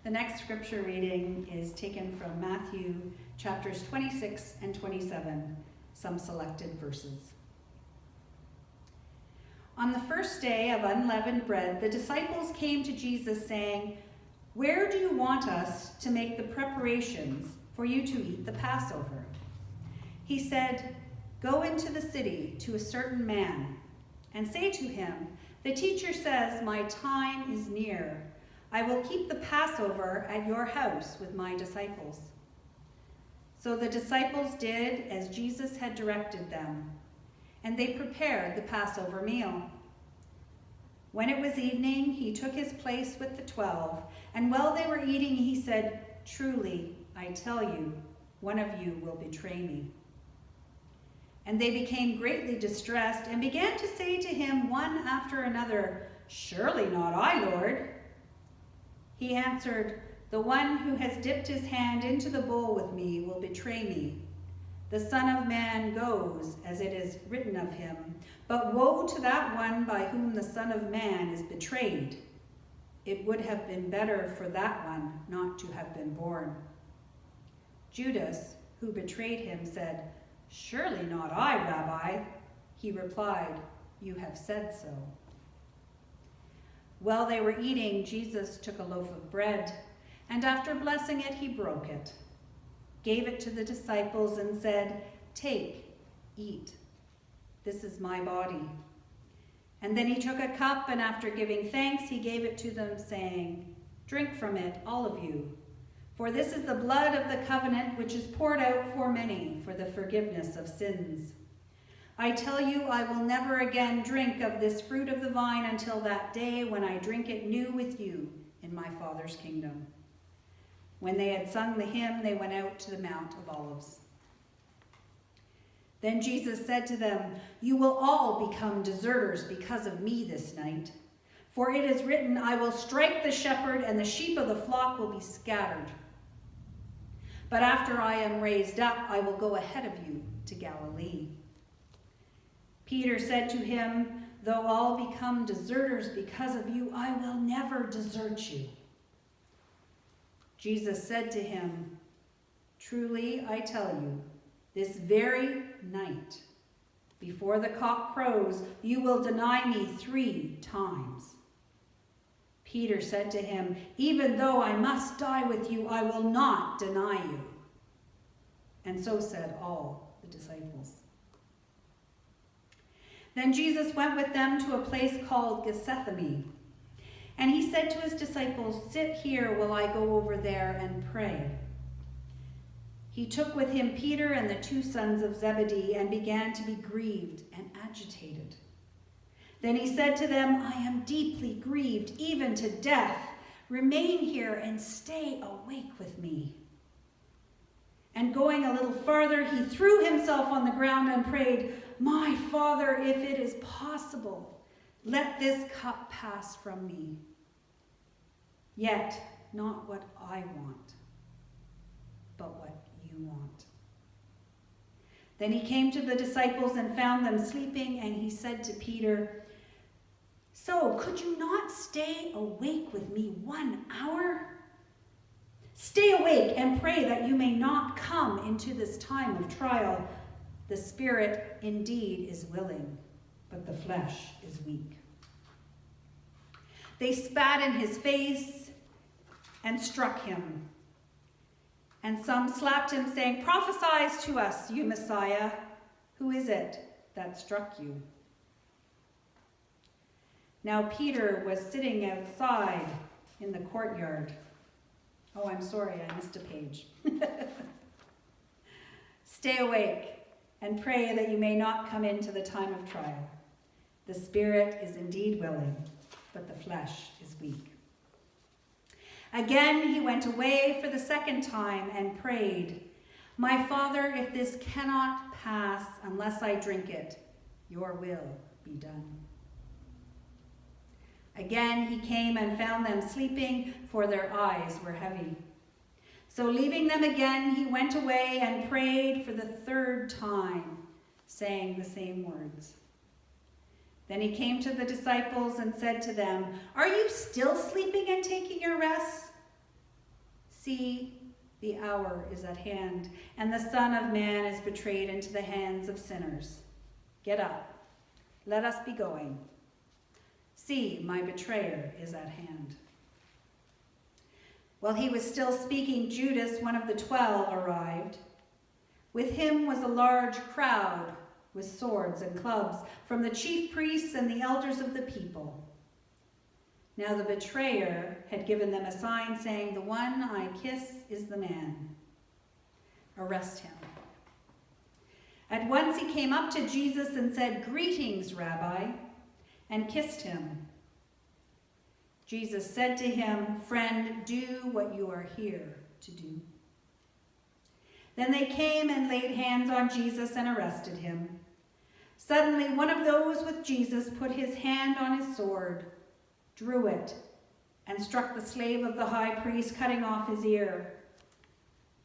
The next scripture reading is taken from Matthew chapters 26 and 27, some selected verses. On the first day of unleavened bread, the disciples came to Jesus saying, "Where do you want us to make the preparations for you to eat the Passover?" He said, "Go into the city to a certain man and say to him, 'The teacher says, my time is near. I will keep the Passover at your house with my disciples.'" So the disciples did as Jesus had directed them, and they prepared the Passover meal. When it was evening, he took his place with the 12, and while they were eating, he said, "Truly, I tell you, one of you will betray me." And they became greatly distressed and began to say to him one after another, "Surely not I, Lord." He answered, "The one who has dipped his hand into the bowl with me will betray me. The Son of Man goes as it is written of him, but woe to that one by whom the Son of Man is betrayed. It would have been better for that one not to have been born." Judas, who betrayed him, said, "Surely not I, Rabbi." He replied, "You have said so." While they were eating, Jesus took a loaf of bread, and after blessing it, he broke it, gave it to the disciples, and said, "Take, eat. This is my body." And then he took a cup, and after giving thanks, he gave it to them, saying, "Drink from it, all of you. For this is the blood of the covenant which is poured out for many for the forgiveness of sins. I tell you, I will never again drink of this fruit of the vine until that day when I drink it new with you in my Father's kingdom." When they had sung the hymn, they went out to the Mount of Olives. Then Jesus said to them, "You will all become deserters because of me this night. For it is written, I will strike the shepherd, and the sheep of the flock will be scattered. But after I am raised up, I will go ahead of you to Galilee." Peter said to him, "Though all become deserters because of you, I will never desert you." Jesus said to him, "Truly, I tell you, this very night, before the cock crows, you will deny me 3 times. Peter said to him, "Even though I must die with you, I will not deny you." And so said all the disciples. Then Jesus went with them to a place called Gethsemane, and he said to his disciples, "Sit here while I go over there and pray." He took with him Peter and the 2 sons of Zebedee and began to be grieved and agitated. Then he said to them, "I am deeply grieved, even to death. Remain here and stay awake with me." And going a little farther, he threw himself on the ground and prayed, "My Father, if it is possible, let this cup pass from me. Yet not what I want, but what you want." Then he came to the disciples and found them sleeping, and he said to Peter, "So could you not stay awake with me 1 hour? Stay awake and pray that you may not come into this time of trial. The spirit indeed is willing, but the flesh is weak." They spat in his face and struck him. And some slapped him, saying, "Prophesy to us, you Messiah. Who is it that struck you?" Now Peter was sitting outside in the courtyard. Oh, I'm sorry, I missed a page. "Stay awake and pray that you may not come into the time of trial. The spirit is indeed willing, but the flesh is weak." Again he went away for the 2nd time and prayed, "My Father, if this cannot pass unless I drink it, your will be done." Again he came and found them sleeping, for their eyes were heavy. So leaving them again, he went away and prayed for the 3rd time, saying the same words. Then he came to the disciples and said to them, "Are you still sleeping and taking your rest? See, the hour is at hand, and the Son of Man is betrayed into the hands of sinners. Get up, let us be going. See, my betrayer is at hand." While he was still speaking, Judas, one of the 12, arrived. With him was a large crowd with swords and clubs from the chief priests and the elders of the people. Now the betrayer had given them a sign saying, "The one I kiss is the man. Arrest him." At once he came up to Jesus and said, "Greetings, Rabbi," and kissed him. Jesus said to him, "Friend, do what you are here to do." Then they came and laid hands on Jesus and arrested him. Suddenly one of those with Jesus put his hand on his sword, drew it, and struck the slave of the high priest, cutting off his ear.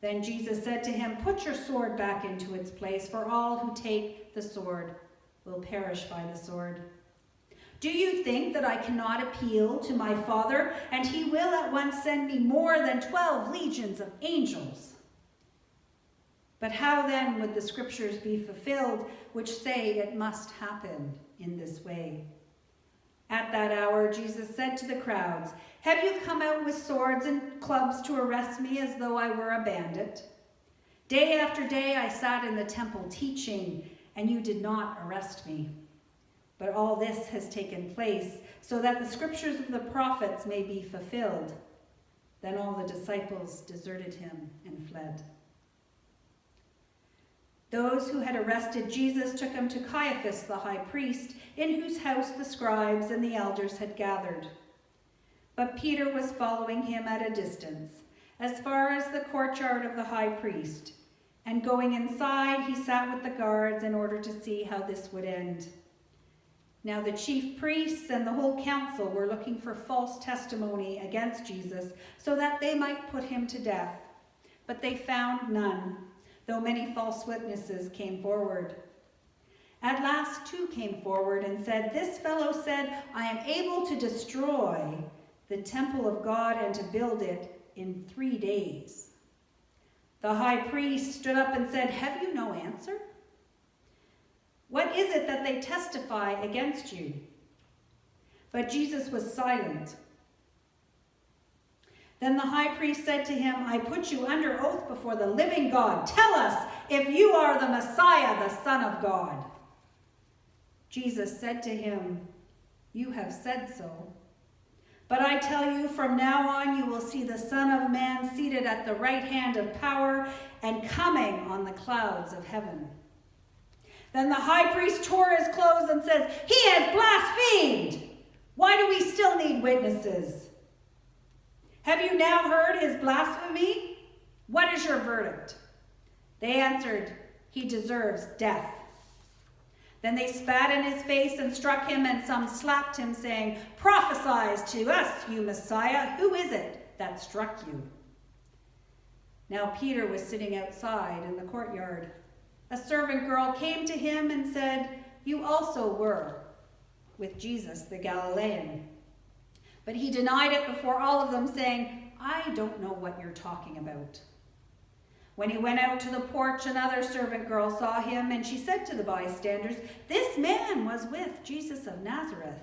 Then Jesus said to him, "Put your sword back into its place, for all who take the sword will perish by the sword. Do you think that I cannot appeal to my Father, and he will at once send me more than 12 legions of angels? But how then would the scriptures be fulfilled, which say it must happen in this way?" At that hour, Jesus said to the crowds, "Have you come out with swords and clubs to arrest me as though I were a bandit? Day after day I sat in the temple teaching, and you did not arrest me. But all this has taken place so that the scriptures of the prophets may be fulfilled." Then all the disciples deserted him and fled. Those who had arrested Jesus took him to Caiaphas the high priest, in whose house the scribes and the elders had gathered. But Peter was following him at a distance, as far as the courtyard of the high priest, and going inside, he sat with the guards in order to see how this would end. Now the chief priests and the whole council were looking for false testimony against Jesus, so that they might put him to death. But they found none, though many false witnesses came forward. At last 2 came forward and said, "This fellow said, 'I am able to destroy the temple of God and to build it in 3 days.'" The high priest stood up and said, "Have you no answer? What is it that they testify against you?" But Jesus was silent. Then the high priest said to him, "I put you under oath before the living God. Tell us if you are the Messiah, the Son of God." Jesus said to him, "You have said so. But I tell you, from now on you will see the Son of Man seated at the right hand of power and coming on the clouds of heaven." Then the high priest tore his clothes and says, "He has blasphemed! Why do we still need witnesses? Have you now heard his blasphemy? What is your verdict?" They answered, "He deserves death." Then they spat in his face and struck him, and some slapped him, saying, "Prophesy to us, you Messiah. Who is it that struck you?" Now Peter was sitting outside in the courtyard. A servant girl came to him and said, "You also were with Jesus the Galilean." But he denied it before all of them, saying, "I don't know what you're talking about." When he went out to the porch, another servant girl saw him, and she said to the bystanders, "This man was with Jesus of Nazareth."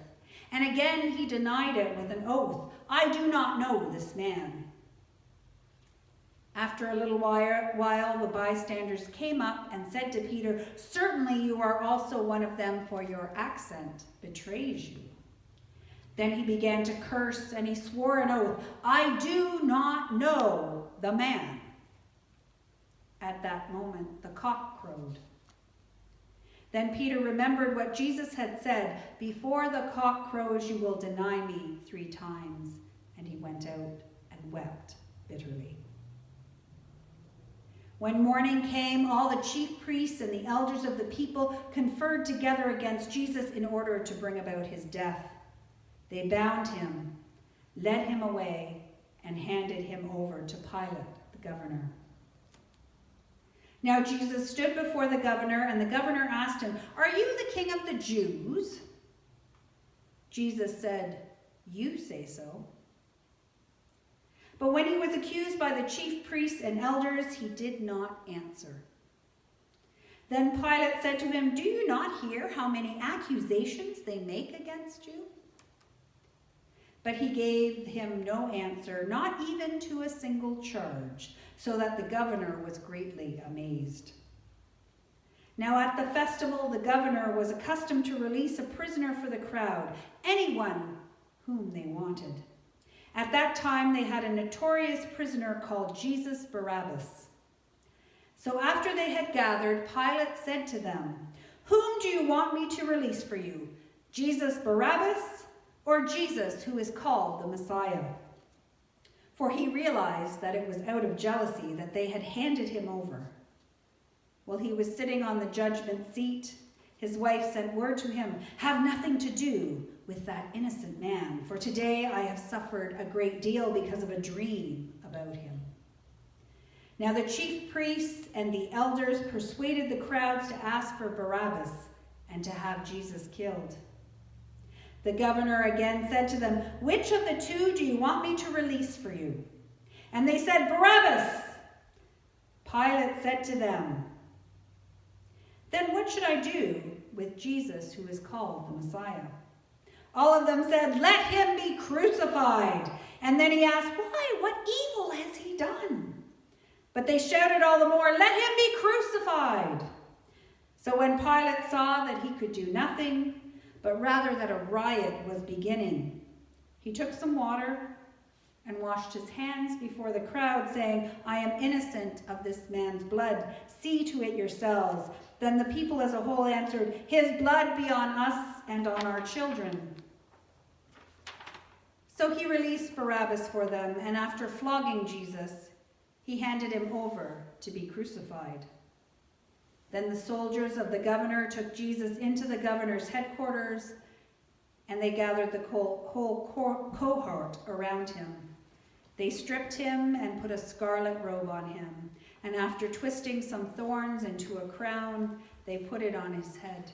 And again he denied it with an oath, "I do not know this man." After a little while, the bystanders came up and said to Peter, "Certainly you are also one of them, for your accent betrays you." Then he began to curse, and he swore an oath, "I do not know the man." At that moment, the cock crowed. Then Peter remembered what Jesus had said, "Before the cock crows, you will deny me 3 times." And he went out and wept bitterly. When morning came, all the chief priests and the elders of the people conferred together against Jesus in order to bring about his death. They bound him, led him away, and handed him over to Pilate, the governor. Now Jesus stood before the governor, and the governor asked him, "Are you the king of the Jews?" Jesus said, "You say so." But when he was accused by the chief priests and elders, he did not answer. Then Pilate said to him, "Do you not hear how many accusations they make against you?" But he gave him no answer, not even to a single charge, so that the governor was greatly amazed. Now at the festival, the governor was accustomed to release a prisoner for the crowd, anyone whom they wanted. At that time, they had a notorious prisoner called Jesus Barabbas. So after they had gathered, Pilate said to them, "Whom do you want me to release for you, Jesus Barabbas or Jesus who is called the Messiah?" For he realized that it was out of jealousy that they had handed him over. While he was sitting on the judgment seat, his wife sent word to him, "Have nothing to do with that innocent man, for today I have suffered a great deal because of a dream about him." Now the chief priests and the elders persuaded the crowds to ask for Barabbas and to have Jesus killed. The governor again said to them, "Which of the two do you want me to release for you?" And they said, "Barabbas." Pilate said to them, "Then what should I do with Jesus who is called the Messiah?" All of them said, "Let him be crucified." And then he asked, "Why? What evil has he done?" But they shouted all the more, "Let him be crucified." So when Pilate saw that he could do nothing, but rather that a riot was beginning, he took some water and washed his hands before the crowd, saying, "I am innocent of this man's blood. See to it yourselves." Then the people as a whole answered, "His blood be on us and on our children." So he released Barabbas for them, and after flogging Jesus, he handed him over to be crucified. Then the soldiers of the governor took Jesus into the governor's headquarters, and they gathered the whole cohort around him. They stripped him and put a scarlet robe on him, and after twisting some thorns into a crown, they put it on his head.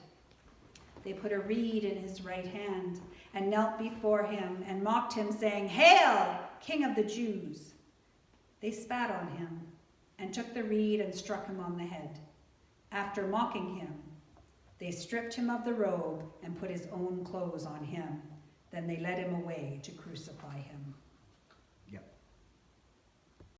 They put a reed in his right hand and knelt before him and mocked him, saying, "Hail, King of the Jews!" They spat on him and took the reed and struck him on the head. After mocking him, they stripped him of the robe and put his own clothes on him. Then they led him away to crucify him.